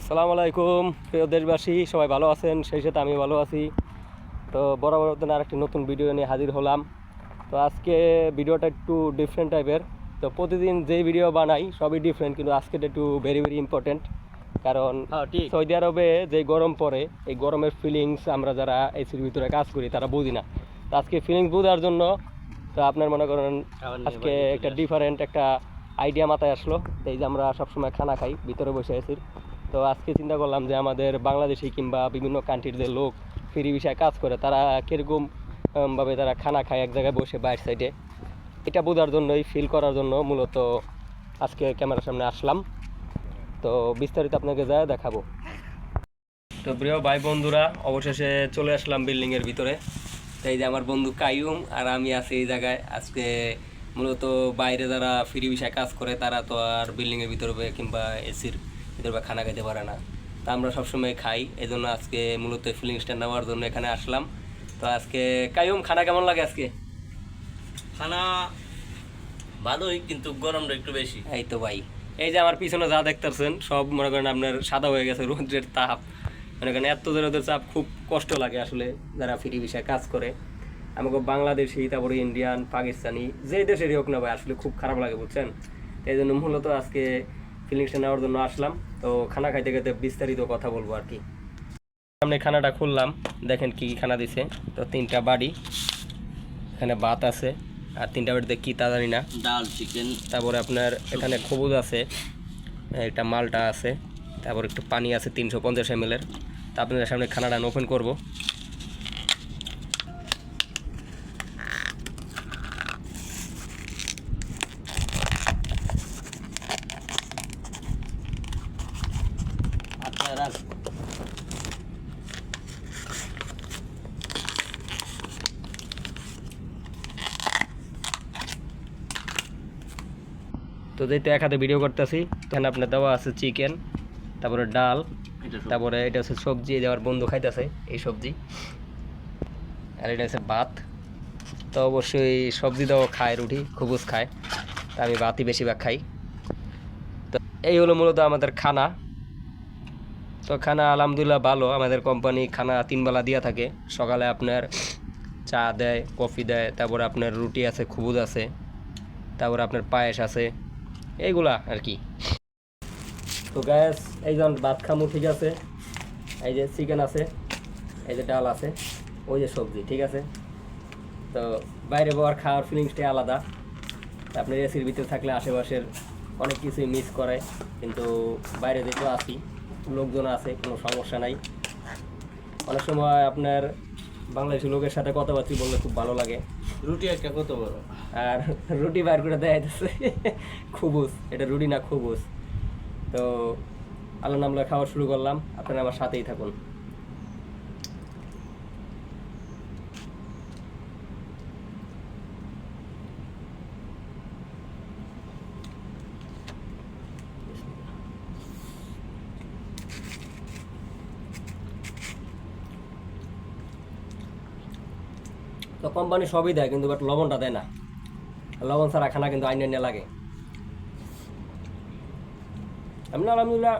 আসসালামু আলাইকুম প্রিয় দেশবাসী, সবাই ভালো আছেন? সেই সাথে আমি ভালো আছি। তো বরাবর মতন আরেকটি নতুন ভিডিও নিয়ে হাজির হলাম। তো আজকে ভিডিওটা একটু ডিফারেন্ট টাইপের। তো প্রতিদিন যেই ভিডিও বানাই সবই ডিফারেন্ট, কিন্তু আজকেটা একটু ভেরি ভেরি ইম্পর্টেন্ট। কারণ সৌদি আরবে যে গরম পড়ে, এই গরমের ফিলিংস আমরা যারা এসির ভিতরে কাজ করি তারা বুঝি না। তো আজকে ফিলিংস বোঝার জন্য তো আপনার মনে করেন আজকে একটা ডিফারেন্ট একটা আইডিয়া মাথায় আসলো। এই যে আমরা সবসময় খানা খাই ভিতরে বসে এসির, তো আজকে চিন্তা করলাম যে আমাদের বাংলাদেশি কিংবা বিভিন্ন কান্ট্রির যে লোক ফ্রি ভিসায় কাজ করে তারা কীরকম ভাবে তারা খানা খায় এক জায়গায় বসে বাইরের সাইডে, এটা বোঝার জন্যই, ফিল করার জন্য মূলত আজকে ক্যামেরার সামনে আসলাম। তো বিস্তারিত আপনাকে যা দেখাবো। তো প্রিয় ভাই বন্ধুরা, অবশেষে চলে আসলাম বিল্ডিংয়ের ভিতরে। তো এই যে আমার বন্ধু কাইয়ুম আর আমি আছি এই জায়গায়। আজকে মূলত বাইরে যারা ফ্রি ভিসায় কাজ করে তারা তো আর বিল্ডিংয়ের ভিতরে কিংবা এসির ভিতরে বা খানা খাইতে পারে না। তা আমরা সবসময় খাই, এই জন্য আজকে মূলত ফিলিংসটা নেওয়ার জন্য এখানে আসলাম। তো আজকে কাইয়ুম, খানা কেমন লাগে আজকে? খানা ভালোই, কিন্তু গরমটা একটু বেশি। এই তো ভাই, এই যে আমার পিছনে যা দেখতেছেন সব মনে করেন আপনার সাদা হয়ে গেছে রৌদ্রের তাপ। মনে করেন এত রোদের চাপ, খুব কষ্ট লাগে আসলে যারা ফ্রি ভিসায় কাজ করে। আমাকে বাংলাদেশি, তারপরে ইন্ডিয়ান, পাকিস্তানি, যে দেশেরই হোক না ভাই, আসলে খুব খারাপ লাগে, বুঝছেন? এই জন্য মূলত আজকে ফিলিংসটা নেওয়ার জন্য আসলাম। তো খানা খাইতে খাইতে বিস্তারিত কথা বলবো আর কি। সামনে খানাটা খুললাম, দেখেন কি কি খানা দিছে। তো 3টা বাড়ি, এখানে ভাত আছে, আর 3টা বাড়িতে কি তা জানি না, ডাল, চিকেন, তারপরে আপনার এখানে খবুজ আছে, একটা মালটা আছে, তারপর একটু পানি আছে 350 ml। তা আপনাদের সামনে খানাটা ওপেন করবো। আপনারা তো যেহেতু এক হাতে ভিডিও করতেছি, এখানে আপনার দেওয়া আছে চিকেন, তারপরে ডাল, তারপরে এটা হচ্ছে সবজি, দেওয়ার বন্ধু খাইতেছে এই সবজি, আর এটা হচ্ছে ভাত। তো অবশ্যই সবজি দেওয়া খায়, রুটি খবুজ খায়, তা আমি ভাতই বেশিরভাগ খাই। তো এই হলো মূলত আমাদের খানা। তো খানা আলহামদুলিল্লাহ ভালো, আমাদের কোম্পানি খানা 3 বেলা দিয়া থাকে। সকালে আপনার চা দেয়, কফি দেয়, তারপরে আপনার রুটি আছে, খবুজ আছে, তারপরে আপনার পায়েস আছে, এইগুলা আর কি। তো গ্যাস, এই যে ভাত খামু, ঠিক আছে, এই যে চিকেন আছে, এই যে ডাল আছে, ওই যে সবজি, ঠিক আছে। তো বাইরে বর খাওয়ার ফিলিংসটাই আলাদা। আপনার এসির ভিতরে থাকলে আশেপাশের অনেক কিছুই মিস করে, কিন্তু বাইরে যেহেতু আসি, লোকজন আছে, কোনো সমস্যা নাই। অনেক সময় আপনার বাংলাদেশি লোকের সাথে কথাবার্তা বললে খুব ভালো লাগে। রুটি একটা কত বড়, আর রুটি বাইর করে দেয় যাচ্ছে খুবুস, এটা রুটি না খুবুস। তো আল্লাহ নামলা খাওয়া শুরু করলাম, আপনারা আমার সাথেই থাকুন। তো কোম্পানি সবই দেয়, কিন্তু বাট লবণটা দেয় না। লবণ ছাড়া খানা কিন্তু আইনে লাগে। এমনি আলহামদুলিল্লাহ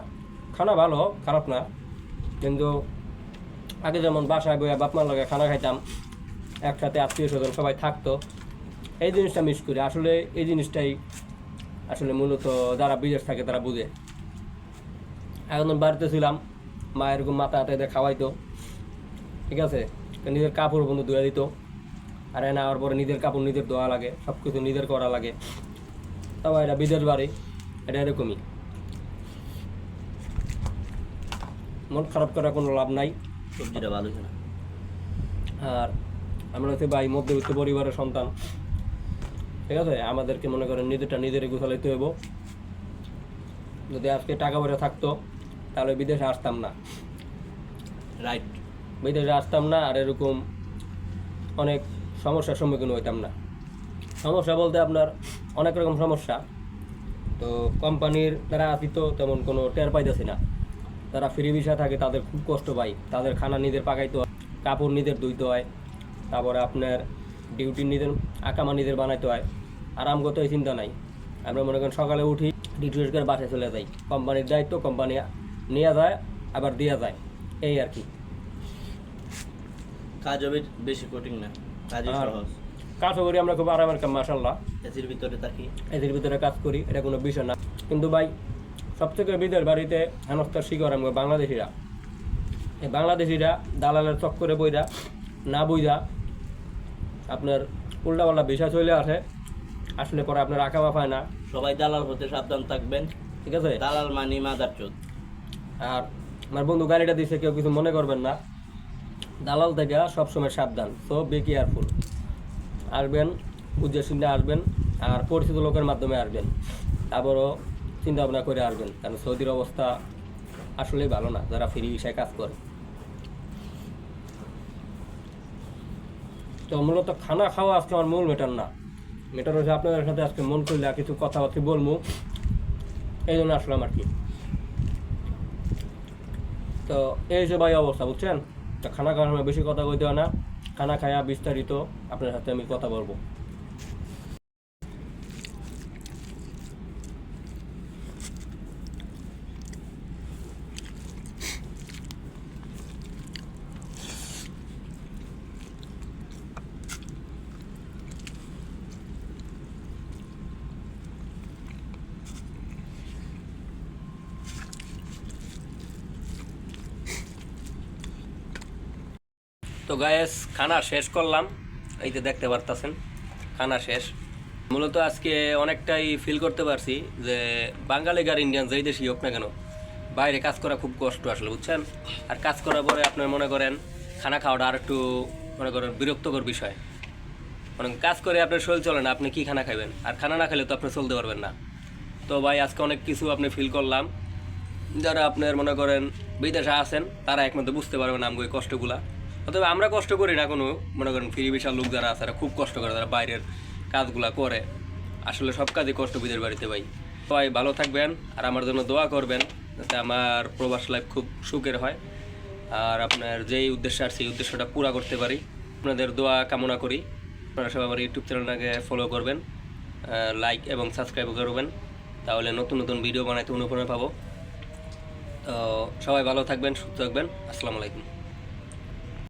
খানা ভালো, খারাপ না। কিন্তু আগে যেমন বাসায় বইয়া বাপ মার লাগে খানা খাইতাম, একসাথে আত্মীয় স্বজন সবাই থাকতো, এই জিনিসটা মিস করি আসলে। এই জিনিসটাই আসলে মূলত যারা বিদেশ থাকে তারা বুঝে। এখন বাড়িতে ছিলাম, মা এরকম মাথা হাতে খাওয়াইতো, ঠিক আছে, নিজের কাপড় বন্ধু ধুয়ে দিত। আর এনে আওয়ার পরে নিজের কাপড় নিজের ধোয়া লাগে, সব কিছু নিজের করা লাগে। তবে এটা বিদেশ বাড়ি, এটা এরকমই। মন খারাপ করার কোনো লাভ নাই। সবজিটা ভালো ছিল। আর আমরা হচ্ছে ভাই মধ্যবিত্ত পরিবারের সন্তান, ঠিক আছে, আমাদেরকে মনে করেন নিজেরটা নিজেরই গুছালাইতে হইব। যদি আজকে টাকা পয়সা থাকতো তাহলে বিদেশে আসতাম না, রাইট, বিদেশে আসতাম না, আর এরকম অনেক সমস্যার সম্মুখীন হইতাম না। সমস্যা বলতে আপনার অনেক রকম সমস্যা। তো কোম্পানির তারা আসি তো তেমন কোনো টের পাইতেছি না। তারা ফ্রি ভিসা থাকে, তাদের খুব কষ্ট পায়, তাদের খানা নিজের পাকাইতে হয়, কাপড় নিজের ধুইতে হয়, তারপরে আপনার ডিউটি নিজের আকামা নিজের বানাইতে হয়। আরাম করতে চিন্তা নাই। আমরা মনে করেন সকালে উঠি, ডিউটি করে বাসায় চলে যাই, কোম্পানির দায়িত্ব, কোম্পানি নেওয়া যায় আবার দেওয়া যায়, এই আর কি। কাজও বেশি কঠিন না, কাজই আর সহজ। কাজও করি আমরা খুব আরামের কাজ, মাশাল্লাহ। এসির ভিতরে থাকি। এদের ভিতরে কাজ করি, এটা কোনো বিষয় না। কিন্তু ভাই সবথেকে বিদের বাড়িতে হেনস্থার শিকার আমরা বাংলাদেশিরা। এই বাংলাদেশিরা দালালের চক্করে বইরা না বুঝা আপনার উল্টাপাল্টা বিষয় চলে আসে, আসলে পরে আপনার আঁকা পায় না, সবাই দালাল হতে সাবধান থাকবেন। ঠিক আছে? দালাল মানি মাদার চোদ। আর আমার বন্ধু গাড়িটা দিছে, কেউ কিছু মনে করবেন না। দালাল থেকে সবসময় সাবধান, সো বি কেয়ারফুল। আসবেন উদ্দেশ্যে আসবেন, আর পরিচিত লোকের মাধ্যমে আসবেন, আবারও চিন্তা ভাবনা করে আসবেন, কারণ সৌদির অবস্থা আসলেই ভালো না যারা ফ্রি ভিসায় কাজ করে। তো মূলত খানা খাওয়া আজকে আমার মূল ম্যাটার না, ম্যাটার হচ্ছে আপনাদের সাথে আজকে মন করলে কিছু কথাবার্তা বলবো, এই জন্য আসলাম আর কি। তো এই যে ভাই অবস্থা, বুঝছেন? তো খানা খাওয়ার সময় বেশি কথা কইতে হয় না, খানা খায়া বিস্তারিত আপনার সাথে আমি কথা বলবো। তো গায়েস খানা শেষ করলাম, এই যে দেখতে পারতেছেন খানা শেষ। মূলত আজকে অনেকটাই ফিল করতে পারছি যে বাঙালি আর ইন্ডিয়ান যেই দেশই হোক না কেন, বাইরে কাজ করা খুব কষ্ট আসলে, বুঝছেন? আর কাজ করার পরে আপনার মনে করেন খানা খাওয়াটা আর একটু মনে করেন বিরক্তকর বিষয়। মানে কাজ করে আপনার শরীর চলে না, আপনি কি খানা খাবেন? আর খানা না খেলে তো আপনি চলতে পারবেন না। তো ভাই আজকে অনেক কিছু আপনি ফিল করলাম। যারা আপনার মনে করেন বিদেশে আছেন তারা একমাত্র বুঝতে পারবেন আমগো এই কষ্টগুলা। অথবা আমরা কষ্ট করি না কোনো, মনে করেন ফ্রি ভিসার লোক যারা আছে তারা খুব কষ্ট করে, তারা বাইরের কাজগুলা করে। আসলে সব কাজই কষ্ট বিদের বাড়িতে ভাই। সবাই ভালো থাকবেন আর আমার জন্য দোয়া করবেন যাতে আমার প্রবাস লাইফ খুব সুখের হয়, আর আপনার যেই উদ্দেশ্যে আসছে এই উদ্দেশ্যটা পুরা করতে পারি। আপনাদের দোয়া কামনা করি। আপনারা সবাই আমার ইউটিউব চ্যানেলটাকে ফলো করবেন, লাইক এবং সাবস্ক্রাইব করবেন, তাহলে নতুন নতুন ভিডিও বানাইতে অনুপ্রেরণা পাবো। তো সবাই ভালো থাকবেন, সুস্থ থাকবেন। আসসালামু আলাইকুম।